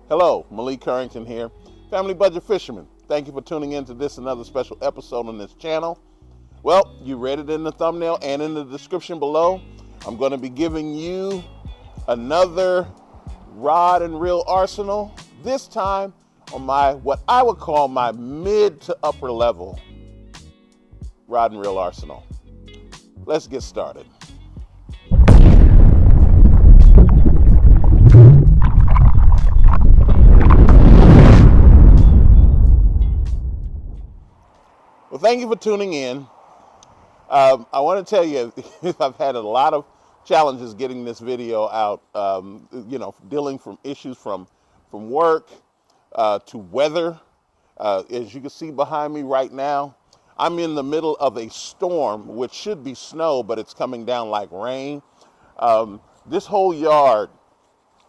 Hello, Malik Currington here, Family Budget Fisherman. Thank you for tuning in to this another special episode on this channel. Well, you read it in the thumbnail and in the description below. I'm going to be giving you another rod and reel arsenal, this time on my what I would call my mid to upper level rod and reel arsenal. Let's get started. Well, thank you for tuning in. I want to tell you, I've had a lot of challenges getting this video out, dealing from issues from work to weather. As you can see behind me right now, I'm in the middle of a storm, which should be snow, but it's coming down like rain. This whole yard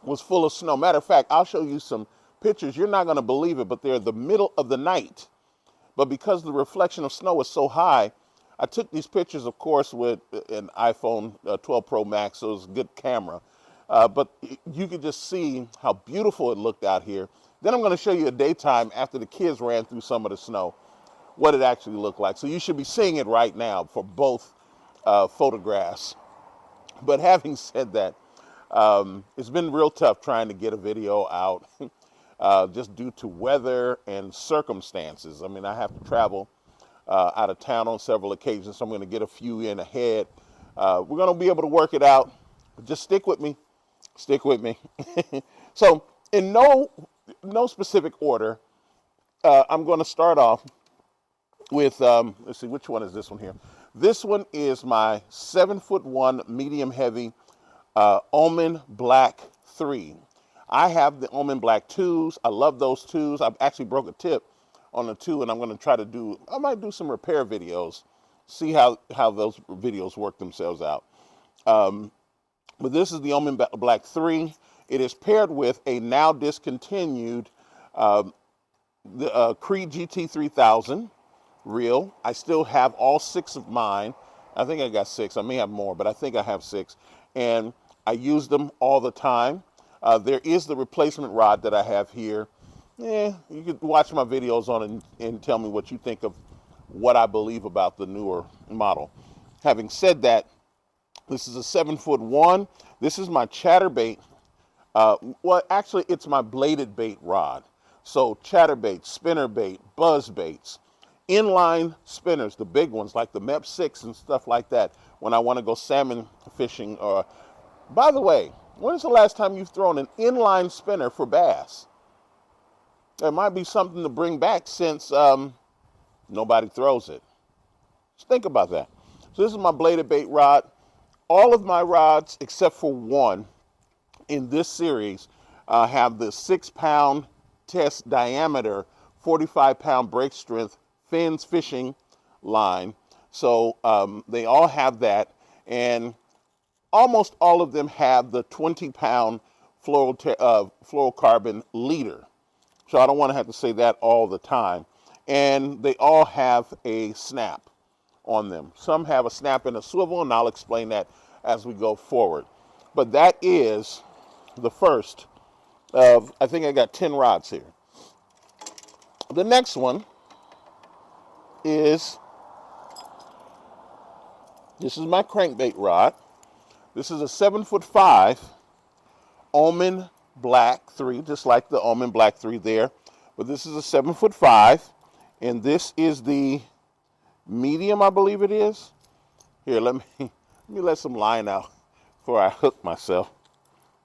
was full of snow. Matter of fact, I'll show you some pictures. You're not going to believe it, but they're the middle of the night. But because the reflection of snow is so high, I took these pictures, of course, with an iPhone 12 Pro Max, so it was a good camera. But you could just see how beautiful it looked out here. Then I'm going to show you a daytime after the kids ran through some of the snow, what it actually looked like. So you should be seeing it right now for both photographs. But having said that, it's been real tough trying to get a video out. Just due to weather and circumstances. I mean, I have to travel out of town on several occasions, so I'm going to get a few in ahead. We're going to be able to work it out. Just stick with me. Stick with me. So, in no specific order, I'm going to start off with, let's see, which one is this one here? This one is my 7'1" medium heavy Almond Black 3. I have the Almond Black 2s. I love those 2s. I've actually broke a tip on the 2, and I'm going to try to I might do some repair videos, see how those videos work themselves out. But this is the Almond Black 3. It is paired with a now discontinued the Creed GT 3000 reel. I still have all 6 of mine. I think I got 6. I may have more, but I think I have 6. And I use them all the time. There is the replacement rod that I have here. You can watch my videos on it and tell me what you think of what I believe about the newer model. Having said that, this is a 7'1". This is my chatterbait. Well, actually, it's my bladed bait rod. So chatterbait, spinnerbait, buzz baits, inline spinners, the big ones like the MEP 6 and stuff like that when I want to go salmon fishing. By the way, when's the last time you've thrown an inline spinner for bass? There might be something to bring back since nobody throws it. Just think about that. So this is my bladed bait rod. All of my rods, except for one in this series, have the 6-pound test diameter, 45-pound break strength fins fishing line. So they all have that. And almost all of them have the 20-pound fluorocarbon leader. So I don't want to have to say that all the time. And they all have a snap on them. Some have a snap and a swivel, and I'll explain that as we go forward. But that is the first of, I think I got 10 rods here. The next one is, this is my crankbait rod. This is a 7'5" Almond Black 3, just like the Almond Black 3 there. But this is a 7'5", and this is the medium, I believe it is. Here, let me let some line out before I hook myself.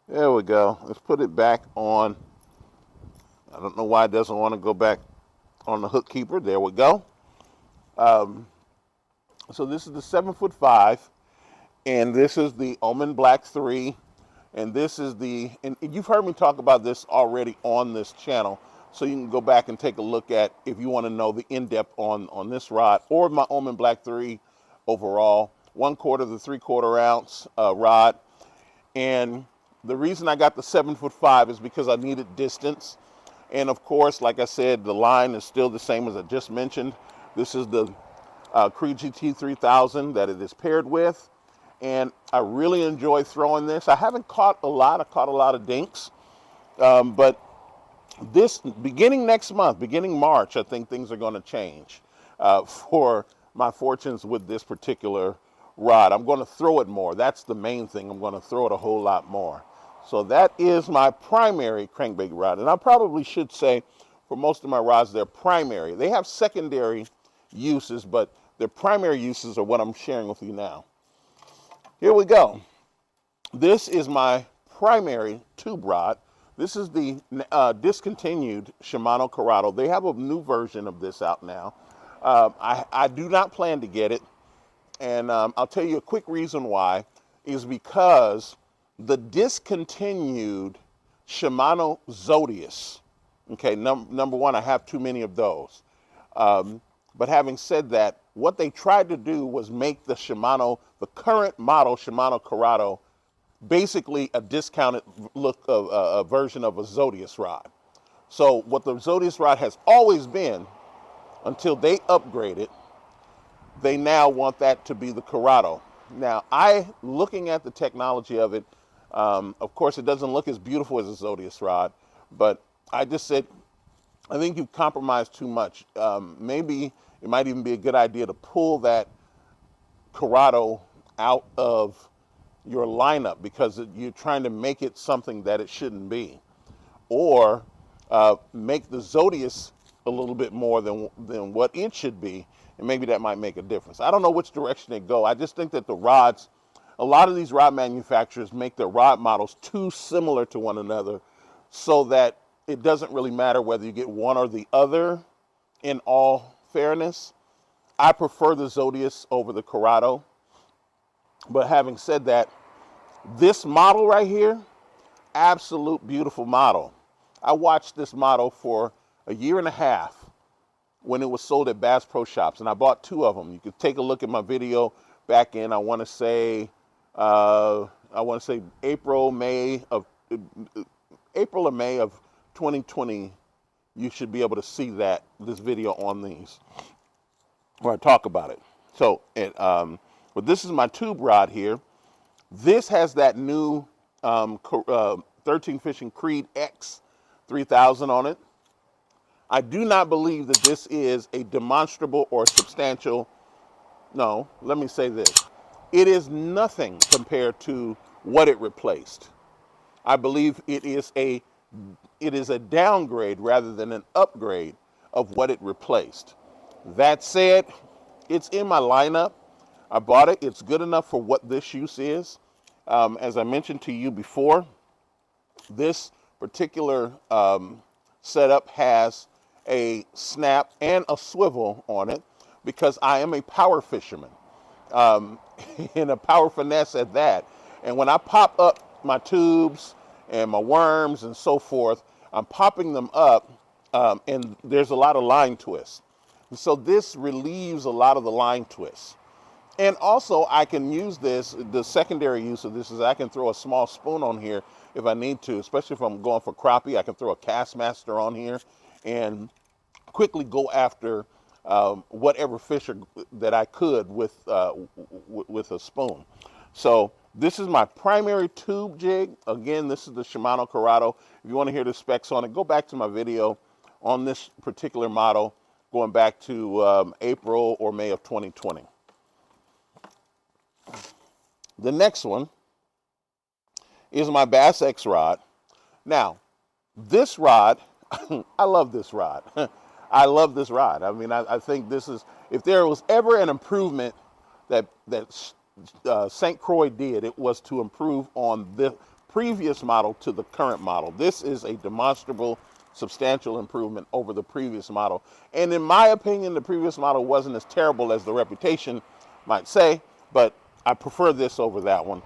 There we go. Let's put it back on. I don't know why it doesn't want to go back on the hook keeper. There we go. So this is the 7'5". And this is the Almond Black 3, and this is and you've heard me talk about this already on this channel, so you can go back and take a look at if you want to know the in-depth on this rod or my Almond Black 3 overall, 1/4 to 3/4 ounce rod. And the reason I got the 7'5" is because I needed distance, and of course, like I said, the line is still the same as I just mentioned. This is the Creed GT 3000 that it is paired with. And I really enjoy throwing this. I haven't caught a lot. I caught a lot of dinks, but This beginning next month, beginning March, I think things are going to change for my fortunes with this particular rod. I'm going to throw it more. That's the main thing. I'm going to throw it a whole lot more. So that is my primary crankbait rod. And I probably should say for most of my rods, they're primary. They have secondary uses, but their primary uses are what I'm sharing with you now. Here we go. This is my primary tube rod. This is the discontinued Shimano Corrado. They have a new version of this out now. I do not plan to get it, and I'll tell you a quick reason why, is because the discontinued Shimano Zodius, okay, number one, I have too many of those. But having said that, what they tried to do was make the Shimano, the current model Shimano Corrado, basically a discounted look of a version of a Zodius rod. So what the Zodius rod has always been, until they upgrade it, they now want that to be the Corrado. Now, looking at the technology of it, of course, it doesn't look as beautiful as a Zodius rod, but I just said, I think you've compromised too much. Maybe it might even be a good idea to pull that Corrado out of your lineup because you're trying to make it something that it shouldn't be, or make the Zodius a little bit more than what it should be, and maybe that might make a difference. I don't know which direction they go. I just think that the rods, a lot of these rod manufacturers make their rod models too similar to one another so that it doesn't really matter whether you get one or the other. In all fairness, I prefer the Zodius over the Corrado. But having said that, this model right here, absolute beautiful model. I watched this model for a year and a half when it was sold at Bass Pro Shops, and I bought two of them. You could take a look at my video back in, I want to say April or May of 2020. You should be able to see this video on these where I talk about it. So, but this is my tube rod here. This has that new 13 Fishing Creed X 3000 on it. I do not believe that this is a demonstrable or substantial. No, let me say this. It is nothing compared to what it replaced. I believe it is a downgrade rather than an upgrade of what it replaced. That said, it's in my lineup. I bought it. It's good enough for what this use is. As I mentioned to you before, this particular setup has a snap and a swivel on it because I am a power fisherman, and a power finesse at that. And when I pop up my tubes and my worms and so forth, I'm popping them up, and there's a lot of line twists. And so this relieves a lot of the line twists. And also I can use this, the secondary use of this is I can throw a small spoon on here if I need to, especially if I'm going for crappie. I can throw a Castmaster on here and quickly go after whatever fish that I could with a spoon. So this is my primary tube jig. Again, this is the Shimano Corrado. If you want to hear the specs on it, go back to my video on this particular model, going back to April or May of 2020. The next one is my Bass X rod. Now, this rod, I love this rod. I love this rod. I mean, I think this is, if there was ever an improvement that St. Croix did, it was to improve on the previous model to the current model. This is a demonstrable, substantial improvement over the previous model. And in my opinion, the previous model wasn't as terrible as the reputation might say, but I prefer this over that one.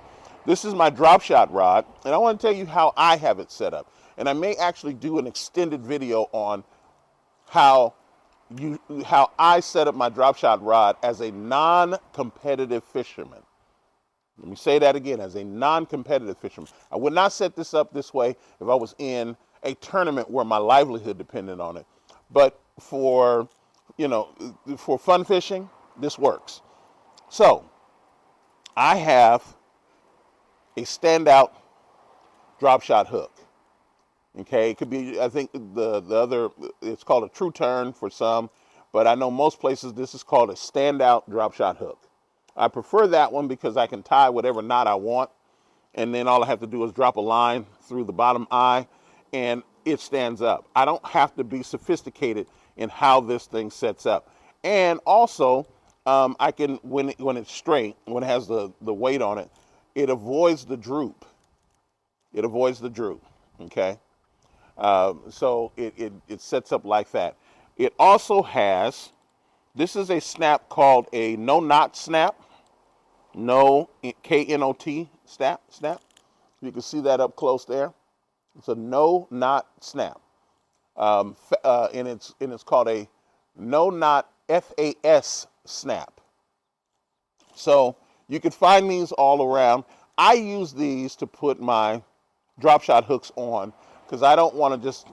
This is my drop shot rod, and I want to tell you how I have it set up. And I may actually do an extended video on how I set up my drop shot rod as a non-competitive fisherman. Let me say that again, as a non-competitive fisherman. I would not set this up this way if I was in a tournament where my livelihood depended on it. But for fun fishing, this works. So I have a standout drop shot hook. Okay, it could be, I think the other, it's called a true turn for some, but I know most places this is called a standout drop shot hook. I prefer that one because I can tie whatever knot I want, and then all I have to do is drop a line through the bottom eye, and it stands up. I don't have to be sophisticated in how this thing sets up. And also, I can, when it's straight, when it has the weight on it, it avoids the droop. It avoids the droop, okay? So it sets up like that. It also has, this is a snap called a no knot snap. No, K-N-O-T snap. You can see that up close there. It's a no knot snap. And it's called a no knot FAS snap. So you can find these all around. I use these to put my drop shot hooks on because I don't want to just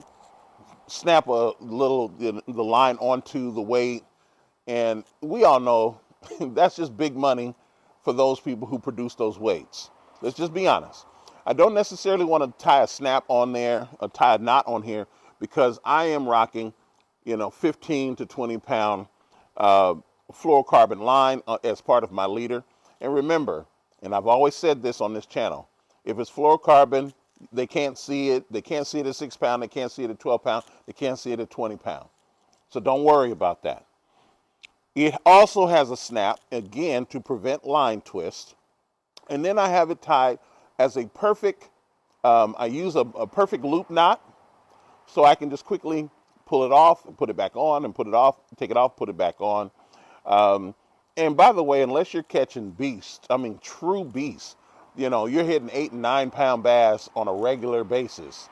snap a little the line onto the weight. And we all know that's just big money for those people who produce those weights. Let's just be honest. I don't necessarily want to tie a snap on there or tie a knot on here because I am rocking, 15 to 20 pound fluorocarbon line as part of my leader. And remember, and I've always said this on this channel, if it's fluorocarbon, they can't see it. They can't see it at 6 pound. They can't see it at 12 pound. They can't see it at 20 pound. So don't worry about that. It also has a snap, again, to prevent line twist. And then I have it tied as a perfect, I use a perfect loop knot, so I can just quickly pull it off and put it back on and put it off, take it off, put it back on. And by the way, unless you're catching beasts, true beasts, you're hitting 8 and 9 pound bass on a regular basis.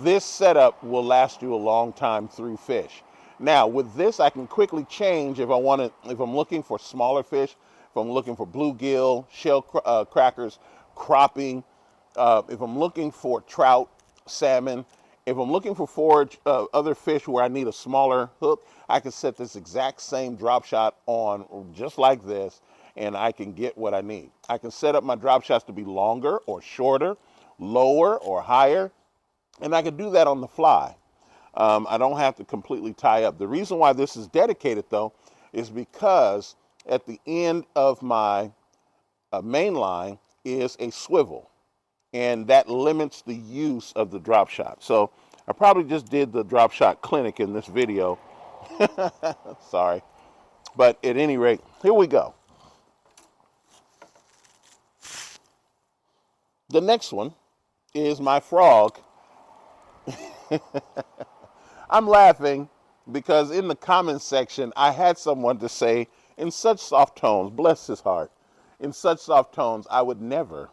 This setup will last you a long time through fish. Now, with this, I can quickly change if I'm looking for smaller fish, if I'm looking for bluegill, shell crackers, crappie, if I'm looking for trout, salmon, if I'm looking for forage, other fish where I need a smaller hook, I can set this exact same drop shot on just like this, and I can get what I need. I can set up my drop shots to be longer or shorter, lower or higher, and I can do that on the fly. I don't have to completely tie up. The reason why this is dedicated, though, is because at the end of my main line is a swivel, and that limits the use of the drop shot. So I probably just did the drop shot clinic in this video. Sorry. But at any rate, here we go. The next one is my frog. I'm laughing because in the comments section, I had someone to say in such soft tones, bless his heart, in such soft tones, I would never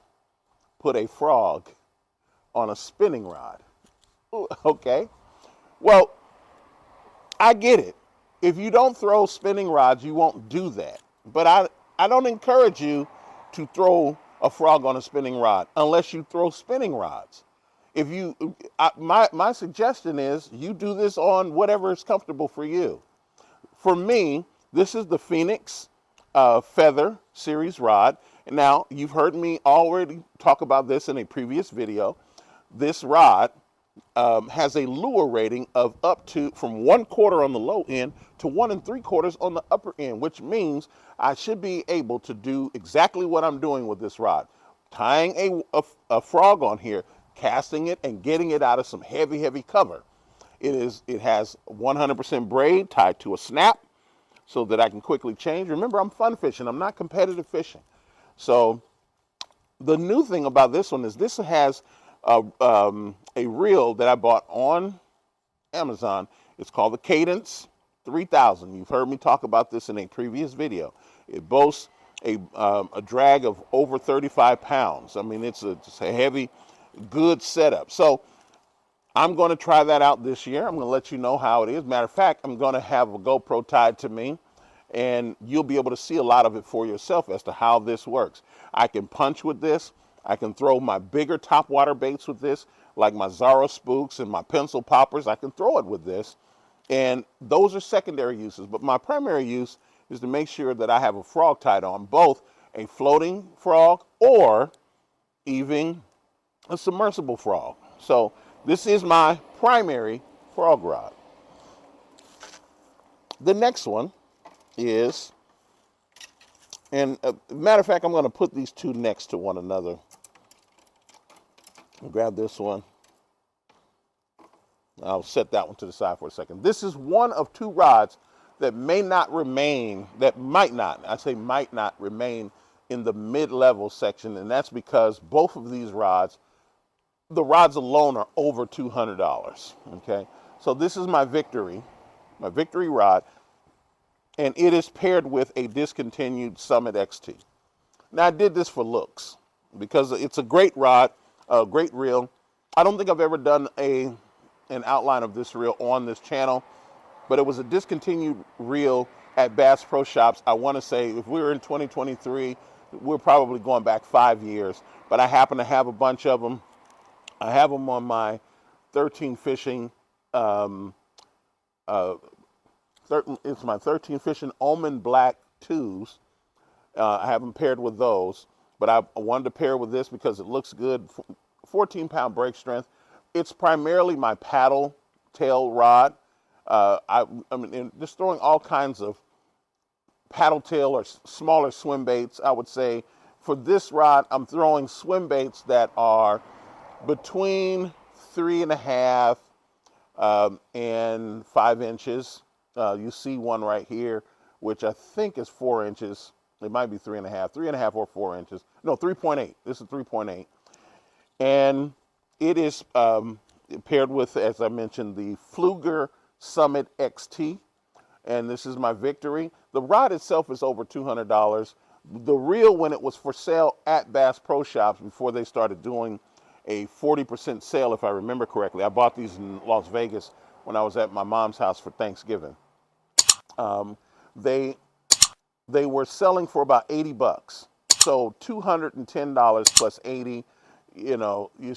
put a frog on a spinning rod. Ooh, okay. Well, I get it. If you don't throw spinning rods, you won't do that. But I don't encourage you to throw a frog on a spinning rod unless you throw spinning rods. If you, my suggestion is you do this on whatever is comfortable for you. For me, this is the Phoenix Feather Series rod. Now, you've heard me already talk about this in a previous video. This rod has a lure rating of up to from 1/4 on the low end to 1 3/4 on the upper end, which means I should be able to do exactly what I'm doing with this rod. Tying a frog on here, casting it and getting it out of some heavy cover. It has 100% braid tied to a snap so that I can quickly change. Remember, I'm fun fishing. I'm not competitive fishing. So the new thing about this one is this has a reel that I bought on Amazon. It's called the Cadence 3000. You've heard me talk about this in a previous video. It boasts a drag of over 35 pounds. It's a heavy, good setup. So I'm going to try that out this year. I'm going to let you know how it is. Matter of fact, I'm going to have a GoPro tied to me, and you'll be able to see a lot of it for yourself as to how this works. I can punch with this. I can throw my bigger topwater baits with this, like my Zara spooks and my pencil poppers. I can throw it with this, and those are secondary uses. But my primary use is to make sure that I have a frog tied on, both a floating frog or even a submersible frog. So This is my primary frog rod. The next one is, and matter of fact, I'm going to put these two next to one another. Grab this one. I'll set that one to the side for a second. This is one of two rods that might not remain in the mid-level section, and that's because both of these rods, the rods alone are over $200, okay? So this is my Victory rod, and it is paired with a discontinued Summit XT. Now I did this for looks because it's a great rod, a great reel. I don't think I've ever done an outline of this reel on this channel, but it was a discontinued reel at Bass Pro Shops. I want to say if we were in 2023, we're probably going back 5 years, but I happen to have a bunch of them. I have them on my 13 Fishing, it's my 13 Fishing Almond Black 2s. I have them paired with those, but I wanted to pair with this because it looks good. 14-pound break strength. It's primarily my paddle tail rod. I mean, just throwing all kinds of paddle tail or smaller swim baits. I would say for this rod, I'm throwing swim baits that are between 3.5 and 5 inches. You see one right here, which I think is 4 inches. It might be 3.5 or 4 inches. No, 3.8. This is 3.8. And it is paired with, as I mentioned, the Pflueger Summit XT. And this is my Victory. The rod itself is over $200. The reel, when it was for sale at Bass Pro Shops before they started doing a 40% sale, if I remember correctly. I bought these in Las Vegas when I was at my mom's house for Thanksgiving. They were selling for about $80. So $210 plus 80, you know, you're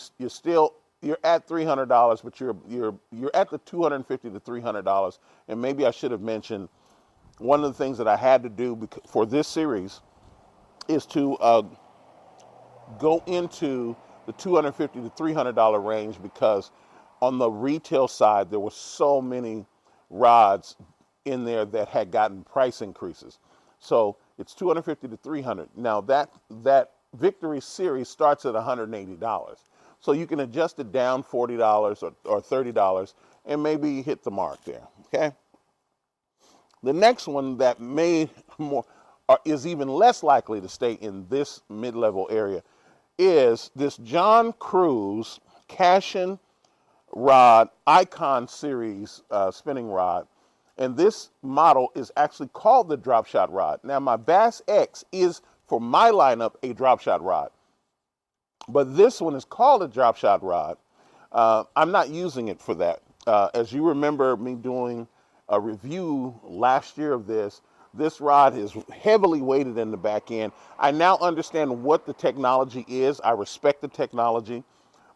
at $300, but you're at the $250 to $300. And maybe I should have mentioned one of the things that I had to do for this series is to go into the $250 to $300 range, because on the retail side there were so many rods in there that had gotten price increases. So it's $250 to $300. Now that Victory series starts at $180. So you can adjust it down $40 or $30 and maybe hit the mark there, okay? The next one that is even less likely to stay in this mid-level area is this John Cruz Cashin rod Icon series spinning rod. And this model is actually called the drop shot rod. Now my Bass X is, for my lineup, a drop shot rod. But this one is called a drop shot rod. I'm not using it for that. As you remember me doing a review last year of this rod is heavily weighted in the back end. I now understand what the technology is. I respect the technology.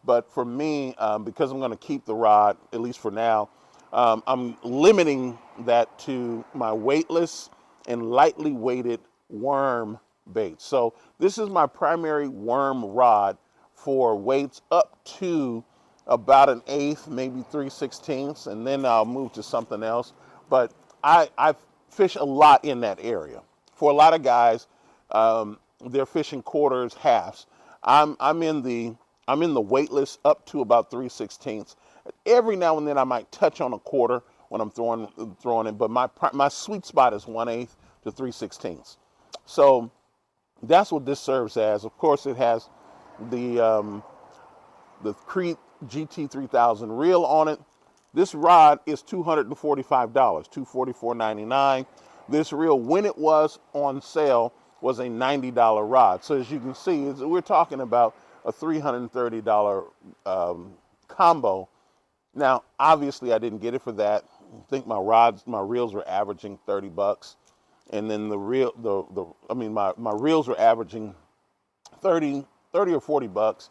But for me, because I'm going to keep the rod, at least for now, I'm limiting that to my weightless and lightly weighted worm baits. So this is my primary worm rod for weights up to about 1/8, maybe 3/16, and then I'll move to something else. But I fish a lot in that area. For a lot of guys, they're fishing quarters, halves. I'm in the weightless up to about 3/16. Every now and then I might touch on a quarter when I'm throwing it, but my sweet spot is 1/8 to 3/16. So that's what this serves as. Of course, it has the Crete GT3000 reel on it. This rod is $245, $244.99. This reel, when it was on sale, was a $90 rod. So as you can see, we're talking about a $330 combo. Now, obviously, I didn't get it for that. I think my reels were averaging $30, and then my reels were averaging 30 or $40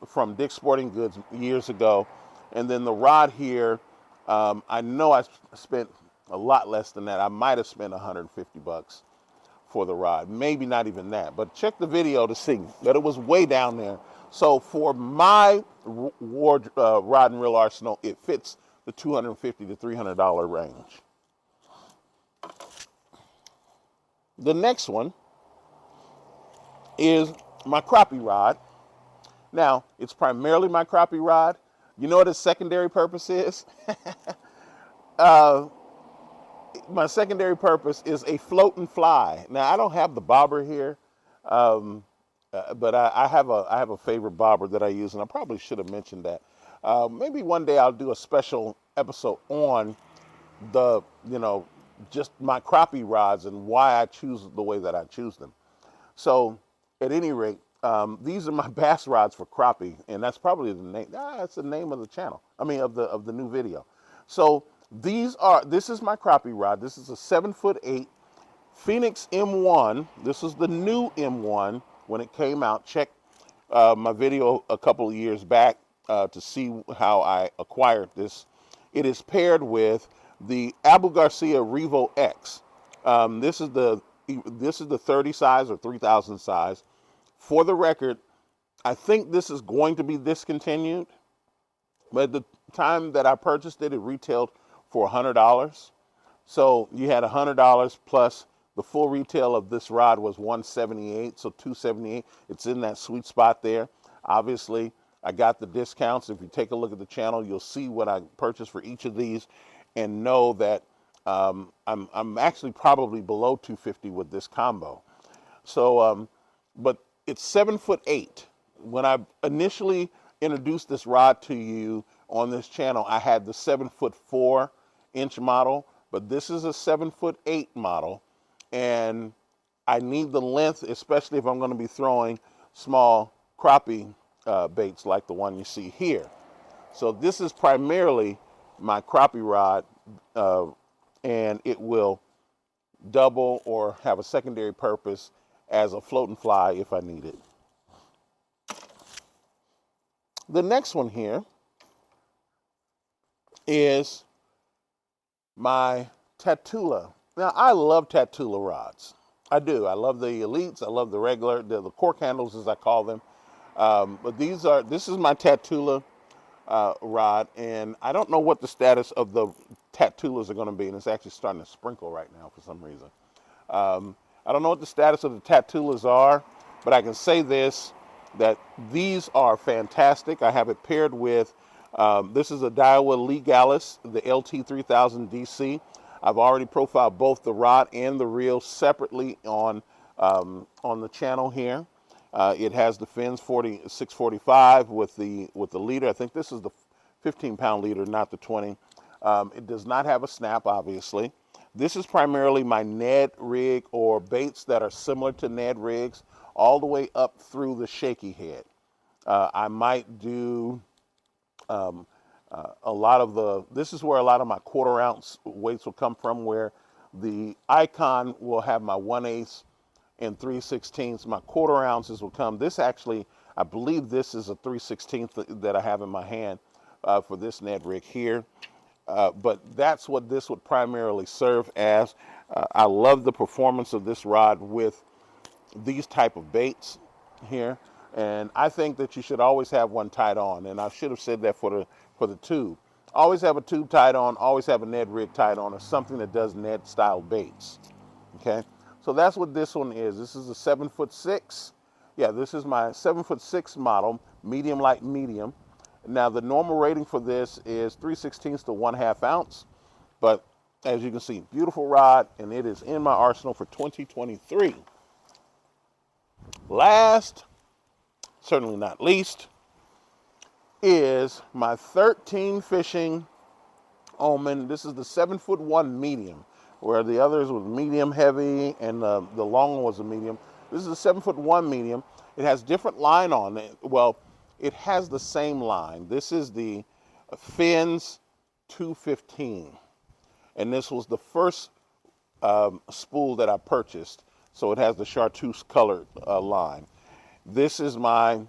from Dick's Sporting Goods years ago. And then the rod here, I know I spent a lot less than that. I might have spent $150 for the rod, maybe not even that. But check the video to see that it was way down there. So for my rod and reel arsenal, it fits the $250 to $300 range. The next one is my crappie rod. Now, it's primarily my crappie rod. You know what its secondary purpose is? My secondary purpose is a float and fly. Now, I don't have the bobber here, but I have a favorite bobber that I use, and I probably should have mentioned that. Maybe one day I'll do a special episode on the, just my crappie rods and why I choose the way that I choose them. So, at any rate, these are my bass rods for crappie, and that's probably the name. That's the name of the channel. I mean, of the new video. So this is my crappie rod. This is a 7'8" Phoenix M1. This is the new M1 when it came out. Check my video a couple of years back to see how I acquired this. It is paired with the Abu Garcia Revo X. This is the 30 size or 3000 size. For the record, I think this is going to be discontinued, but at the time that I purchased it, it retailed for $100. So you had $100 plus the full retail of this rod was $178, so $278. It's in that sweet spot there. Obviously, I got the discounts. If you take a look at the channel, you'll see what I purchased for each of these, and know that I'm actually probably below $250 with this combo. So, but it's 7'8". When I initially introduced this rod to you on this channel, I had the 7'4" model, but this is a 7'8" model, and I need the length, especially if I'm going to be throwing small crappie baits like the one you see here. So this is primarily my crappie rod, and it will double or have a secondary purpose as a float and fly if I need it. The next one here is my Tatula. Now, I love Tatula rods. I do. I love the Elites. I love the regular, the cork handles as I call them. But this is my Tatula rod, and I don't know what the status of the Tatulas are going to be, and it's actually starting to sprinkle right now for some reason. I don't know what the status of the Tatulas are, but I can say this, that these are fantastic. I have it paired with, this is a Daiwa Legalis, the LT3000 DC. I've already profiled both the rod and the reel separately on the channel here. It has the fins 645 with the leader. I think this is the 15-pound leader, not the 20. It does not have a snap, obviously. This is primarily my Ned rig or baits that are similar to Ned rigs, all the way up through the shaky head. I might do a lot of this is where a lot of my 1/4 ounce weights will come from, where the Icon will have my 1/8 and 3/16. My 1/4 ounces will come. This actually, I believe this is a 3/16 that I have in my hand for this Ned rig here. But that's what this would primarily serve as. I love the performance of this rod with these type of baits here, and I think that you should always have one tied on, and I should have said that for the tube. Always have a tube tied on, always have a Ned rig tied on, or something that does Ned style baits. Okay, so that's what this one is. This is a 7'6". Yeah, this is my 7'6" model, medium light medium. Now, the normal rating for this is 3/16 to 1/2 ounce, but as you can see, beautiful rod, and it is in my arsenal for 2023. Last, certainly not least, is my 13 Fishing Omen. This is the 7'1" medium, where the others was medium heavy, and the long one was a medium. This is a 7'1" medium. It has different line on it. Well, it has the same line. This is the Fins 215. And this was the first spool that I purchased. So it has the chartreuse colored line. This is my,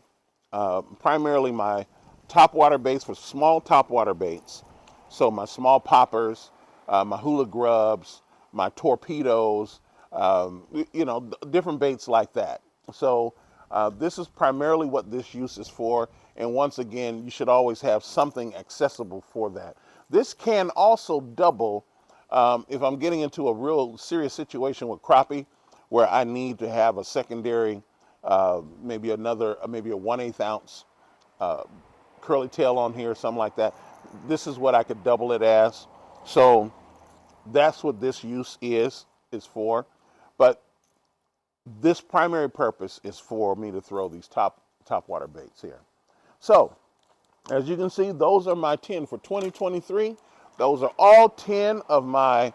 primarily my topwater baits for small topwater baits. So my small poppers, my hula grubs, my torpedoes, different baits like that. So This is primarily what this use is for, and once again, you should always have something accessible for that. This can also double if I'm getting into a real serious situation with crappie, where I need to have a secondary, maybe a 1/8 ounce curly tail on here, something like that. This is what I could double it as. So that's what this use is for. But this primary purpose is for me to throw these top water baits here. So as you can see, those are my 10 for 2023. Those are all 10 of my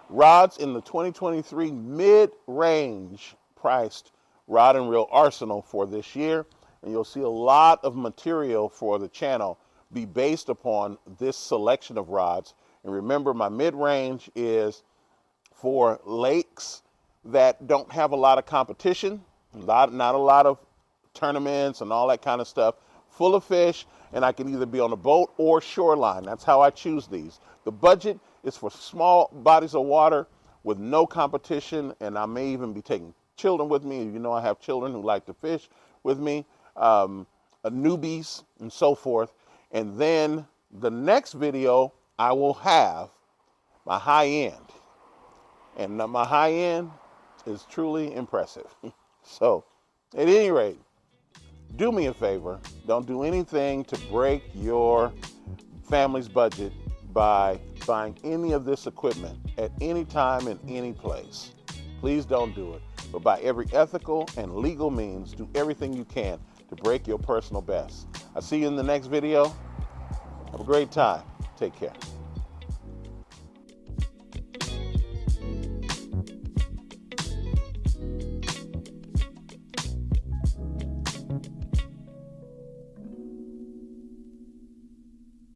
rods in the 2023 mid-range priced rod and reel arsenal for this year. And you'll see a lot of material for the channel be based upon this selection of rods. And remember, my mid-range is for lakes that don't have a lot of competition, not a lot of tournaments and all that kind of stuff, full of fish, and I can either be on a boat or shoreline. That's how I choose these. The budget is for small bodies of water with no competition, and I may even be taking children with me. You know, I have children who like to fish with me, newbies and so forth. And then the next video, I will have my high end. And my high end is truly impressive. So, at any rate, do me a favor. Don't do anything to break your family's budget by buying any of this equipment at any time in any place. Please don't do it. But by every ethical and legal means, do everything you can to break your personal best. I'll see you in the next video. Have a great time. Take care.